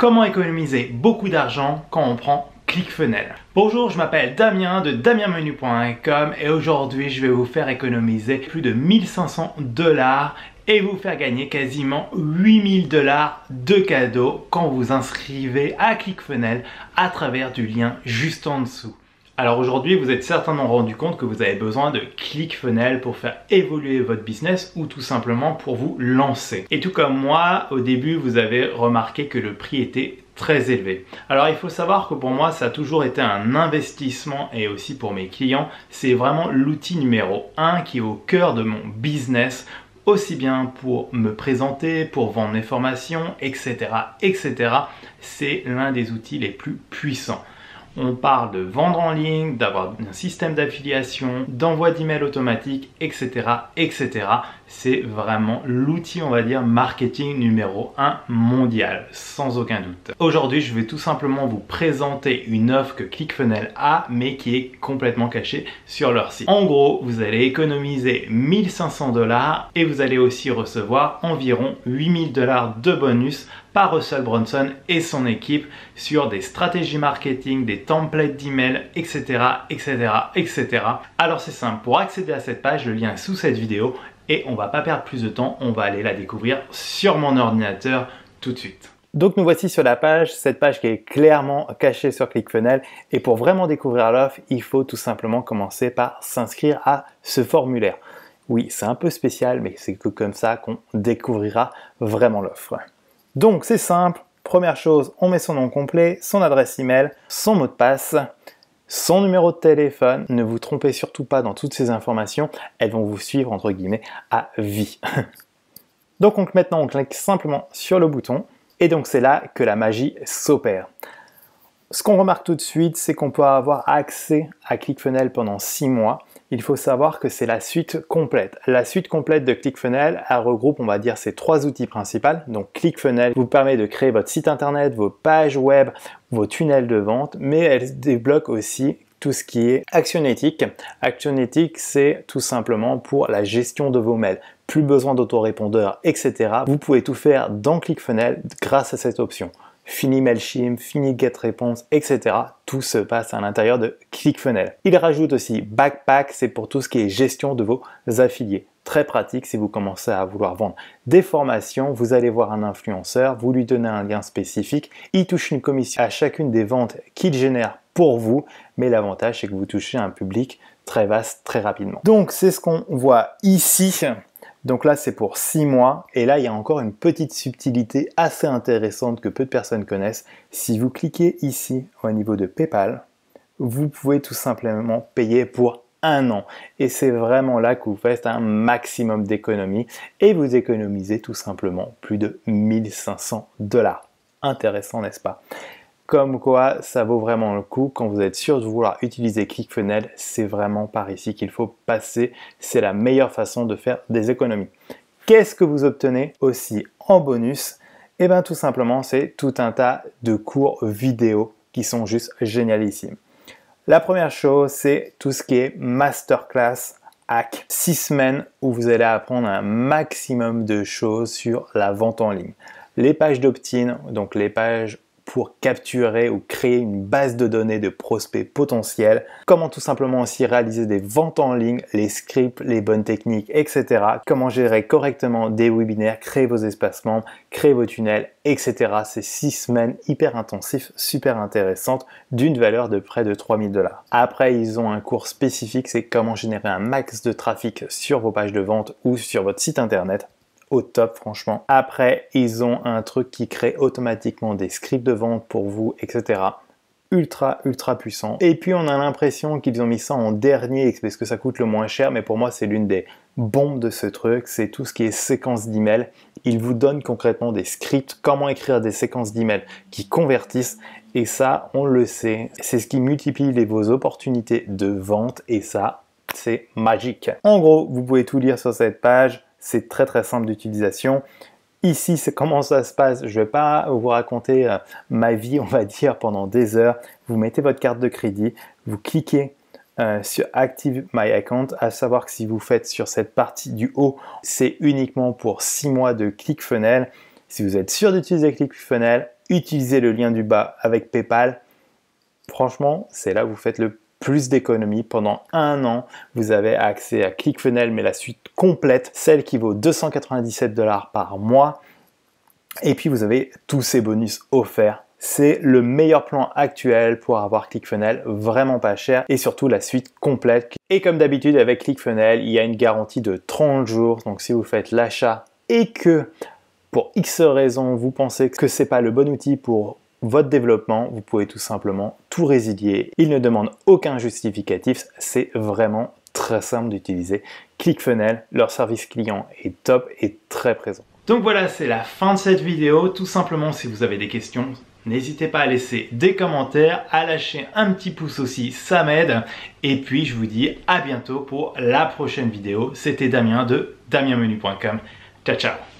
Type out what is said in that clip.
Comment économiser beaucoup d'argent quand on prend ClickFunnels? Bonjour, je m'appelle Damien de damienmenu.com et aujourd'hui je vais vous faire économiser plus de 1500 $ et vous faire gagner quasiment 8000 $ de cadeaux quand vous inscrivez à ClickFunnels à travers du lien juste en dessous. Alors aujourd'hui, vous êtes certainement rendu compte que vous avez besoin de ClickFunnels pour faire évoluer votre business ou tout simplement pour vous lancer. Et tout comme moi, au début, vous avez remarqué que le prix était très élevé. Alors il faut savoir que pour moi, ça a toujours été un investissement et aussi pour mes clients, c'est vraiment l'outil numéro 1 qui est au cœur de mon business, aussi bien pour me présenter, pour vendre mes formations, etc. etc. C'est l'un des outils les plus puissants. On parle de vendre en ligne, d'avoir un système d'affiliation, d'envoi d'emails automatique, etc. etc. C'est vraiment l'outil, on va dire, marketing numéro 1 mondial, sans aucun doute. Aujourd'hui, je vais tout simplement vous présenter une offre que ClickFunnels a, mais qui est complètement cachée sur leur site. En gros, vous allez économiser 1500 $ et vous allez aussi recevoir environ 8000 $ de bonus par Russell Brunson et son équipe sur des stratégies marketing, des templates d'email, etc., etc., etc. Alors c'est simple, pour accéder à cette page, le lien est sous cette vidéo et on va pas perdre plus de temps, on va aller la découvrir sur mon ordinateur tout de suite. Donc nous voici sur la page, cette page qui est clairement cachée sur ClickFunnels et pour vraiment découvrir l'offre, il faut tout simplement commencer par s'inscrire à ce formulaire. Oui, c'est un peu spécial, mais c'est que comme ça qu'on découvrira vraiment l'offre. Donc c'est simple, première chose, on met son nom complet, son adresse email, son mot de passe, son numéro de téléphone. Ne vous trompez surtout pas dans toutes ces informations, elles vont vous suivre entre guillemets à vie. Donc maintenant on clique simplement sur le bouton et donc c'est là que la magie s'opère. Ce qu'on remarque tout de suite, c'est qu'on peut avoir accès à ClickFunnels pendant 6 mois. Il faut savoir que c'est la suite complète. La suite complète de ClickFunnels, elle regroupe, on va dire, ces 3 outils principaux. Donc ClickFunnels vous permet de créer votre site internet, vos pages web, vos tunnels de vente, mais elle débloque aussi tout ce qui est Actionetics. Actionetics, c'est tout simplement pour la gestion de vos mails. Plus besoin d'autorépondeurs, etc. Vous pouvez tout faire dans ClickFunnels grâce à cette option. Fini Mailchimp, fini GetResponse, etc. Tout se passe à l'intérieur de ClickFunnels. Il rajoute aussi Backpack, c'est pour tout ce qui est gestion de vos affiliés. Très pratique si vous commencez à vouloir vendre des formations, vous allez voir un influenceur, vous lui donnez un lien spécifique, il touche une commission à chacune des ventes qu'il génère pour vous, mais l'avantage c'est que vous touchez un public très vaste très rapidement. Donc c'est ce qu'on voit ici. Donc là, c'est pour 6 mois. Et là, il y a encore une petite subtilité assez intéressante que peu de personnes connaissent. Si vous cliquez ici au niveau de PayPal, vous pouvez tout simplement payer pour 1 an. Et c'est vraiment là que vous faites un maximum d'économies. Et vous économisez tout simplement plus de 1500 $. Intéressant, n'est-ce pas ? Comme quoi, ça vaut vraiment le coup. Quand vous êtes sûr de vouloir utiliser ClickFunnels, c'est vraiment par ici qu'il faut passer. C'est la meilleure façon de faire des économies. Qu'est-ce que vous obtenez aussi en bonus? Eh bien, tout simplement, c'est tout un tas de cours vidéo qui sont juste génialissimes. La première chose, c'est tout ce qui est Masterclass Hack. 6 semaines où vous allez apprendre un maximum de choses sur la vente en ligne. Les pages d'opt-in, donc les pages pour capturer ou créer une base de données de prospects potentiels, comment tout simplement aussi réaliser des ventes en ligne, les scripts, les bonnes techniques, etc. Comment gérer correctement des webinaires, créer vos espaces membres, créer vos tunnels, etc. C'est 6 semaines hyper intensifs, super intéressantes, d'une valeur de près de 3000 $. Après, ils ont un cours spécifique, c'est comment générer un max de trafic sur vos pages de vente ou sur votre site internet. Au top franchement. Après, ils ont un truc qui crée automatiquement des scripts de vente pour vous, etc. Ultra puissant. Et puis on a l'impression qu'ils ont mis ça en dernier parce que ça coûte le moins cher, mais pour moi c'est l'une des bombes de ce truc, c'est tout ce qui est séquence d'emails. Ils vous donnent concrètement des scripts, comment écrire des séquences d'emails qui convertissent. Et ça, on le sait, c'est ce qui multiplie vos opportunités de vente et ça, c'est magique. En gros, vous pouvez tout lire sur cette page. C'est très simple d'utilisation. Ici, c'est comment ça se passe. Je ne vais pas vous raconter ma vie, on va dire, pendant des heures. Vous mettez votre carte de crédit, vous cliquez sur Active My Account, à savoir que si vous faites sur cette partie du haut, c'est uniquement pour 6 mois de ClickFunnels. Si vous êtes sûr d'utiliser ClickFunnels, utilisez le lien du bas avec PayPal. Franchement, c'est là où vous faites le plus d'économies. Pendant un an, vous avez accès à ClickFunnels, mais la suite complète, celle qui vaut 297 $ par mois. Et puis, vous avez tous ces bonus offerts. C'est le meilleur plan actuel pour avoir ClickFunnels, vraiment pas cher, et surtout la suite complète. Et comme d'habitude, avec ClickFunnels, il y a une garantie de 30 jours. Donc, si vous faites l'achat et que pour X raisons, vous pensez que ce n'est pas le bon outil pour votre développement, vous pouvez tout simplement tout résilier. Il ne demande aucun justificatif, c'est vraiment très simple d'utiliser ClickFunnels. Leur service client est top et très présent. Donc voilà, c'est la fin de cette vidéo. Tout simplement, si vous avez des questions, n'hésitez pas à laisser des commentaires, à lâcher un petit pouce aussi, ça m'aide. Et puis, je vous dis à bientôt pour la prochaine vidéo. C'était Damien de damienmenu.com. Ciao, ciao!